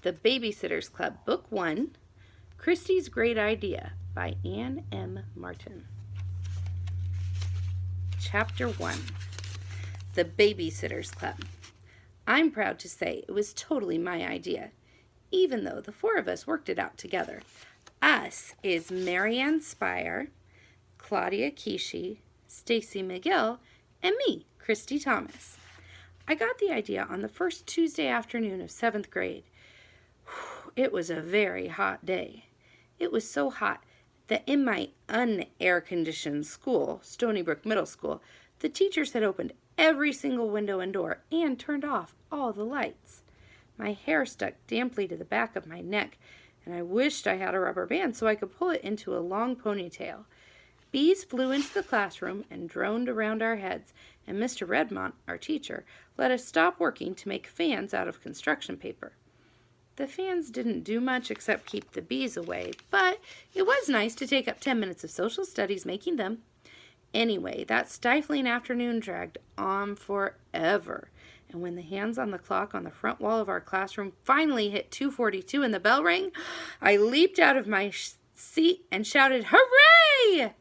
The Babysitter's Club, Book 1, Christy's Great Idea by Anne M. Martin. Chapter 1, The Babysitter's Club. I'm proud to say it was totally my idea, even though the four of us worked it out together. Us is Marianne Spire, Claudia Kishi, Stacy McGill, and me, Christy Thomas. I got the idea on the first Tuesday afternoon of 7th grade. It was a very hot day. It was so hot that in my un-air-conditioned school, Stony Brook Middle School, the teachers had opened every single window and door and turned off all the lights. My hair stuck damply to the back of my neck, and I wished I had a rubber band so I could pull it into a long ponytail. Bees flew into the classroom and droned around our heads, and Mr. Redmont, our teacher, let us stop working to make fans out of construction paper. The fans didn't do much except keep the bees away, but it was nice to take up 10 minutes of social studies making them. Anyway, that stifling afternoon dragged on forever, and when the hands on the clock on the front wall of our classroom finally hit 2:42 and the bell rang, I leaped out of my seat and shouted, "Hooray!"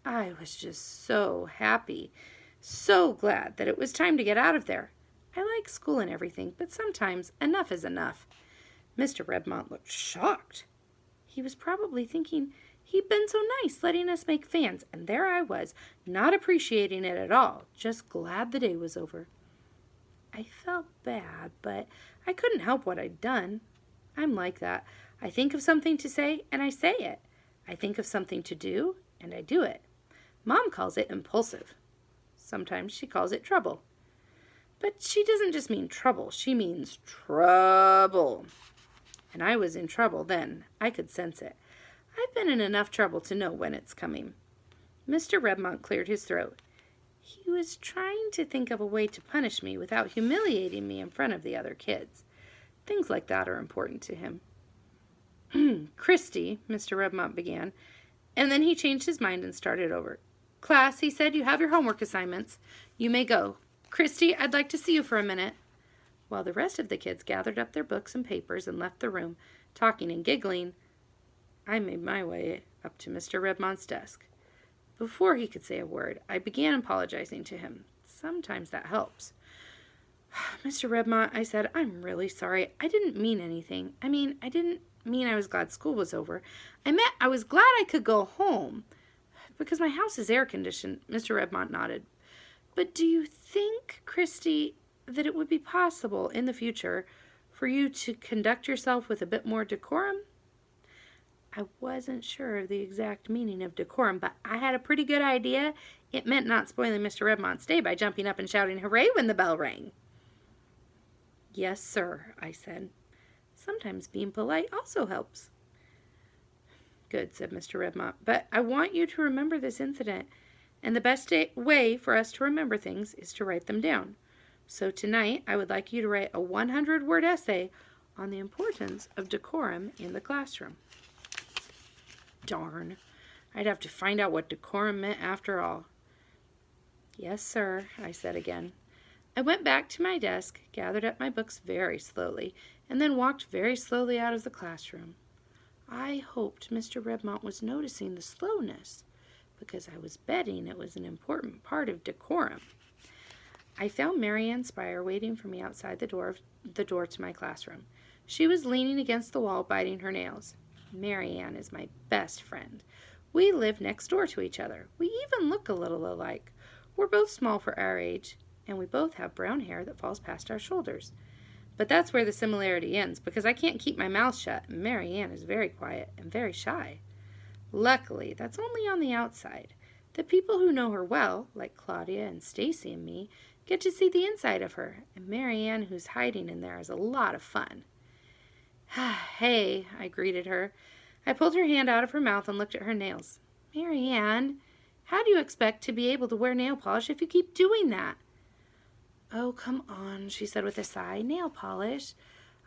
I was just so happy, so glad that it was time to get out of there. I like school and everything, but sometimes enough is enough. Mr. Redmont looked shocked. He was probably thinking he'd been so nice letting us make fans, and there I was, not appreciating it at all, just glad the day was over. I felt bad, but I couldn't help what I'd done. I'm like that. I think of something to say, and I say it. I think of something to do, and I do it. Mom calls it impulsive. Sometimes she calls it trouble. But she doesn't just mean trouble, she means trouble. And I was in trouble then. I could sense it. I've been in enough trouble to know when it's coming. Mr. Redmont cleared his throat. He was trying to think of a way to punish me without humiliating me in front of the other kids. Things like that are important to him. Christy, Mr. Redmont began, and then he changed his mind and started over. Class, he said, you have your homework assignments. You may go. Christy, I'd like to see you for a minute. While the rest of the kids gathered up their books and papers and left the room, talking and giggling, I made my way up to Mr. Redmont's desk. Before he could say a word, I began apologizing to him. Sometimes that helps. Mr. Redmont, I said, I'm really sorry. I didn't mean anything. I didn't mean I was glad school was over. I meant I was glad I could go home because my house is air-conditioned. Mr. Redmont nodded. But do you think, Christy, that it would be possible in the future for you to conduct yourself with a bit more decorum? I wasn't sure of the exact meaning of decorum, but I had a pretty good idea. It meant not spoiling Mr. Redmont's day by jumping up and shouting hooray when the bell rang. Yes, sir, I said. Sometimes being polite also helps. Good, said Mr. Redmont, but I want you to remember this incident, and the best way for us to remember things is to write them down. So tonight, I would like you to write a 100-word essay on the importance of decorum in the classroom. Darn, I'd have to find out what decorum meant after all. Yes, sir, I said again. I went back to my desk, gathered up my books very slowly, and then walked very slowly out of the classroom. I hoped Mr. Redmont was noticing the slowness, because I was betting it was an important part of decorum. I found Marianne Spire waiting for me outside the door to my classroom. She was leaning against the wall, biting her nails. Marianne is my best friend. We live next door to each other. We even look a little alike. We're both small for our age, and we both have brown hair that falls past our shoulders. But that's where the similarity ends, because I can't keep my mouth shut, and Marianne is very quiet and very shy. Luckily, that's only on the outside. The people who know her well, like Claudia and Stacy and me, get to see the inside of her, and Marianne, who's hiding in there, is a lot of fun. Hey, I greeted her. I pulled her hand out of her mouth and looked at her nails. Marianne, how do you expect to be able to wear nail polish if you keep doing that? Oh, come on, she said with a sigh. Nail polish?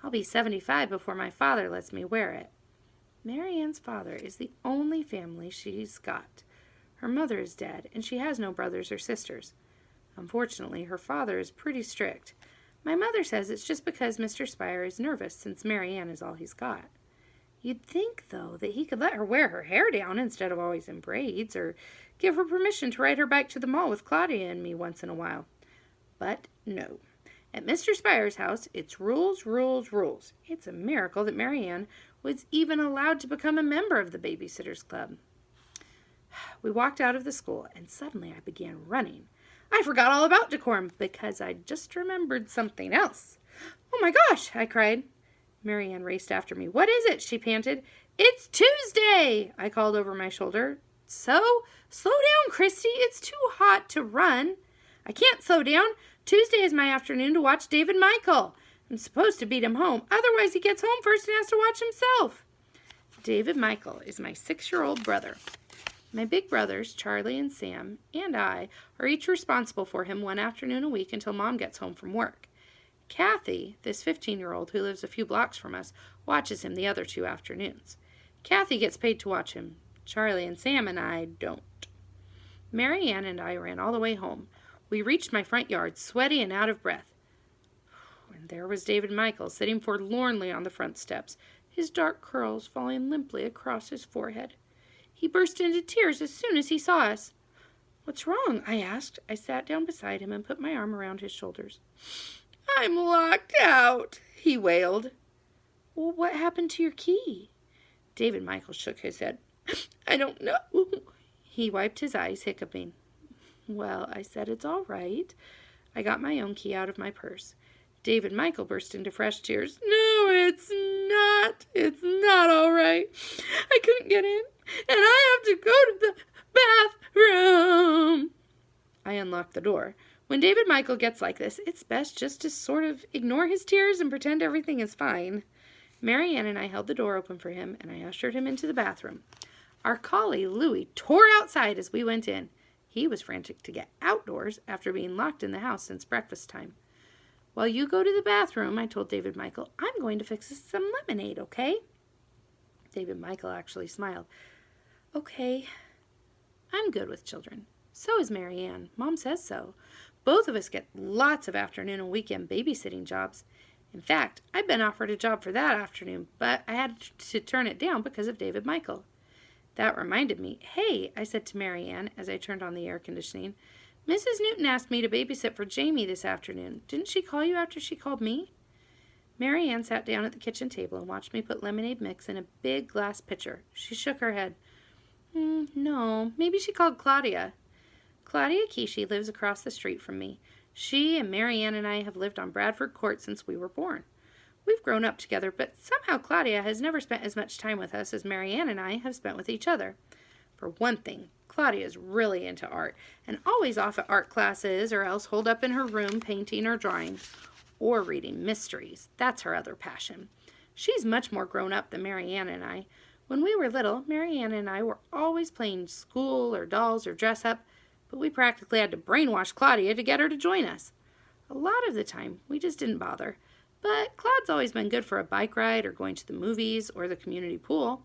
I'll be 75 before my father lets me wear it. Marianne's father is the only family she's got. Her mother is dead, and she has no brothers or sisters. Unfortunately, her father is pretty strict, My mother says it's just because Mr. Spire is nervous since Mary Ann is all he's got. You'd think, though, that he could let her wear her hair down instead of always in braids, or give her permission to ride her bike to the mall with Claudia and me once in a while. But no. At Mr. Spire's house, it's rules, rules, rules. It's a miracle that Mary Ann was even allowed to become a member of the Babysitters Club. We walked out of the school, and suddenly I began running. I forgot all about decorum because I just remembered something else. Oh my gosh, I cried. Mary Ann raced after me. What is it? She panted. It's Tuesday, I called over my shoulder. So, slow down, Christy. It's too hot to run. I can't slow down. Tuesday is my afternoon to watch David Michael. I'm supposed to beat him home. Otherwise, he gets home first and has to watch himself. David Michael is my 6-year-old brother. My big brothers, Charlie and Sam, and I are each responsible for him one afternoon a week until Mom gets home from work. Kathy, this 15-year-old who lives a few blocks from us, watches him the other 2 afternoons. Kathy gets paid to watch him. Charlie and Sam and I don't. Mary Ann and I ran all the way home. We reached my front yard, sweaty and out of breath. And there was David Michael sitting forlornly on the front steps, his dark curls falling limply across his forehead. He burst into tears as soon as he saw us. What's wrong? I asked. I sat down beside him and put my arm around his shoulders. I'm locked out, he wailed. Well, what happened to your key? David Michael shook his head. I don't know. He wiped his eyes, hiccuping. Well, I said, it's all right. I got my own key out of my purse. David Michael burst into fresh tears. No, it's not. It's not all right. I couldn't get in, and I have to go to the bathroom. I unlocked the door. When David Michael gets like this, it's best just to sort of ignore his tears and pretend everything is fine. Mary Ann and I held the door open for him, and I ushered him into the bathroom. Our collie, Louie, tore outside as we went in. He was frantic to get outdoors after being locked in the house since breakfast time. While you go to the bathroom, I told David Michael, I'm going to fix us some lemonade, okay? David Michael actually smiled. Okay. I'm good with children. So is Mary Ann. Mom says so. Both of us get lots of afternoon and weekend babysitting jobs. In fact, I've been offered a job for that afternoon, but I had to turn it down because of David Michael. That reminded me. Hey, I said to Mary Ann as I turned on the air conditioning, Mrs. Newton asked me to babysit for Jamie this afternoon. Didn't she call you after she called me? Mary Ann sat down at the kitchen table and watched me put lemonade mix in a big glass pitcher. She shook her head. No, maybe she called Claudia. Claudia Kishi lives across the street from me. She and Mary Ann and I have lived on Bradford Court since we were born. We've grown up together, but somehow Claudia has never spent as much time with us as Mary Ann and I have spent with each other. For one thing, Claudia is really into art and always off at art classes or else holed up in her room painting or drawing or reading mysteries. That's her other passion. She's much more grown up than Mary Ann and I. When we were little, Mary Ann and I were always playing school or dolls or dress up, but we practically had to brainwash Claudia to get her to join us. A lot of the time, we just didn't bother. But Claude's always been good for a bike ride or going to the movies or the community pool.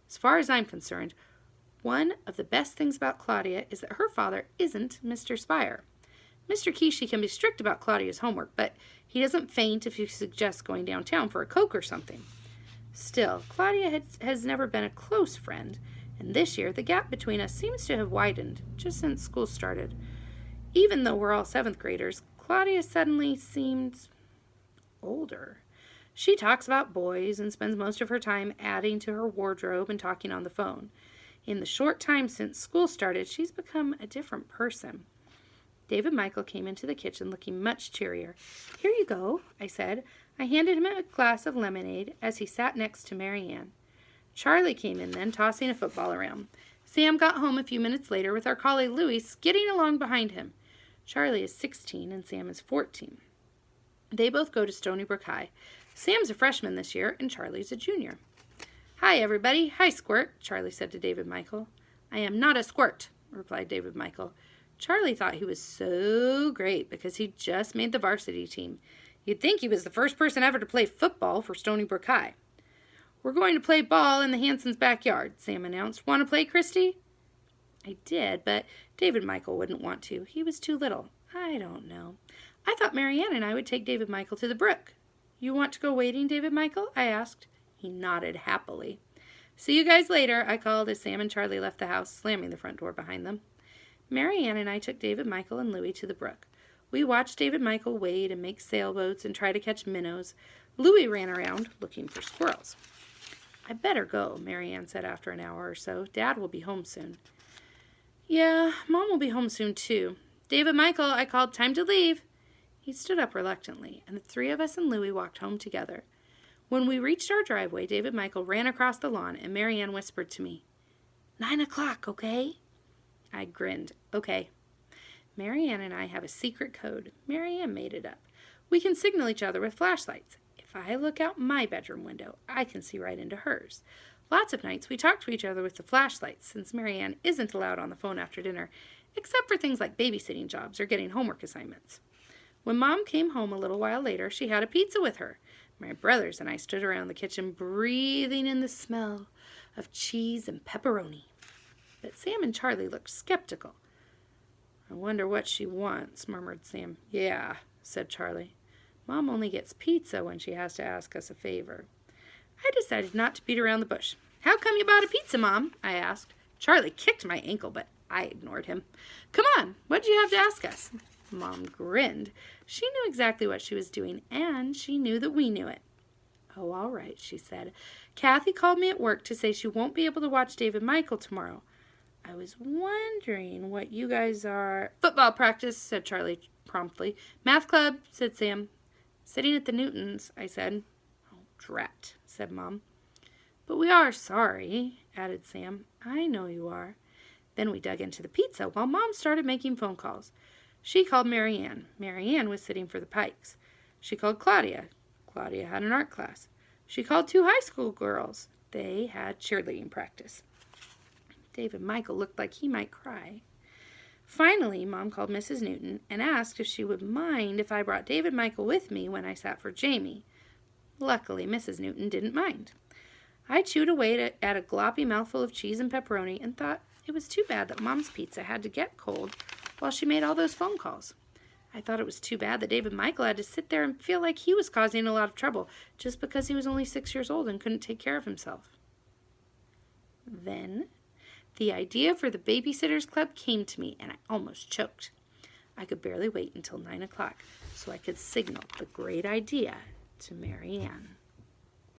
As far as I'm concerned, one of the best things about Claudia is that her father isn't Mr. Spire. Mr. Kishi can be strict about Claudia's homework, but he doesn't faint if you suggest going downtown for a Coke or something. Still, Claudia has never been a close friend, and this year the gap between us seems to have widened just since school started. Even though we're all 7th graders, Claudia suddenly seemed older. She talks about boys and spends most of her time adding to her wardrobe and talking on the phone. In the short time since school started, she's become a different person. David Michael came into the kitchen looking much cheerier. Here you go, I said. I handed him a glass of lemonade as he sat next to Mary Ann. Charlie came in then, tossing a football around. Sam got home a few minutes later with our collie Louie skidding along behind him. Charlie is 16 and Sam is 14. They both go to Stony Brook High. Sam's a freshman this year, and Charlie's a junior. Hi, everybody. Hi, Squirt, Charlie said to David Michael. I am not a squirt, replied David Michael. Charlie thought he was so great because he just made the varsity team. You'd think he was the first person ever to play football for Stony Brook High. We're going to play ball in the Hansons' backyard, Sam announced. Want to play, Christy? I did, but David Michael wouldn't want to. He was too little. I don't know. I thought Mary Ann and I would take David Michael to the brook. You want to go wading, David Michael? I asked. He nodded happily. See you guys later, I called as Sam and Charlie left the house, slamming the front door behind them. Mary Ann and I took David Michael and Louie to the brook. We watched David Michael wade and make sailboats and try to catch minnows. Louie ran around looking for squirrels. I better go, Mary Ann said after an hour or so. Dad will be home soon. Yeah, Mom will be home soon too. David Michael, I called, time to leave. He stood up reluctantly, and the three of us and Louie walked home together. When we reached our driveway, David Michael ran across the lawn, and Mary Ann whispered to me, 9 o'clock, okay? I grinned. Okay. Mary Ann and I have a secret code. Mary Ann made it up. We can signal each other with flashlights. If I look out my bedroom window, I can see right into hers. Lots of nights we talk to each other with the flashlights, since Mary Ann isn't allowed on the phone after dinner, except for things like babysitting jobs or getting homework assignments. When Mom came home a little while later, she had a pizza with her. My brothers and I stood around the kitchen breathing in the smell of cheese and pepperoni. But Sam and Charlie looked skeptical. I wonder what she wants, murmured Sam. Yeah, said Charlie. Mom only gets pizza when she has to ask us a favor. I decided not to beat around the bush. How come you bought a pizza, Mom? I asked. Charlie kicked my ankle, but I ignored him. Come on, what do you have to ask us? Mom grinned. She knew exactly what she was doing, and she knew that we knew it. Oh, all right, she said. Kathy called me at work to say she won't be able to watch David Michael tomorrow. I was wondering what you guys are... Football practice, said Charlie promptly. Math club, said Sam. Sitting at the Newtons, I said. Oh, drat, said Mom. But we are sorry, added Sam. I know you are. Then we dug into the pizza while Mom started making phone calls. She called Mary Ann. Mary Ann was sitting for the Pikes. She called Claudia. Claudia had an art class. She called 2 high school girls. They had cheerleading practice. David Michael looked like he might cry. Finally, Mom called Mrs. Newton and asked if she would mind if I brought David Michael with me when I sat for Jamie. Luckily, Mrs. Newton didn't mind. I chewed away at a gloppy mouthful of cheese and pepperoni and thought it was too bad that Mom's pizza had to get cold while she made all those phone calls. I thought it was too bad that David Michael had to sit there and feel like he was causing a lot of trouble just because he was only 6 years old and couldn't take care of himself. Then the idea for the Babysitters Club came to me, and I almost choked. I could barely wait until 9 o'clock so I could signal the great idea to Mary Ann.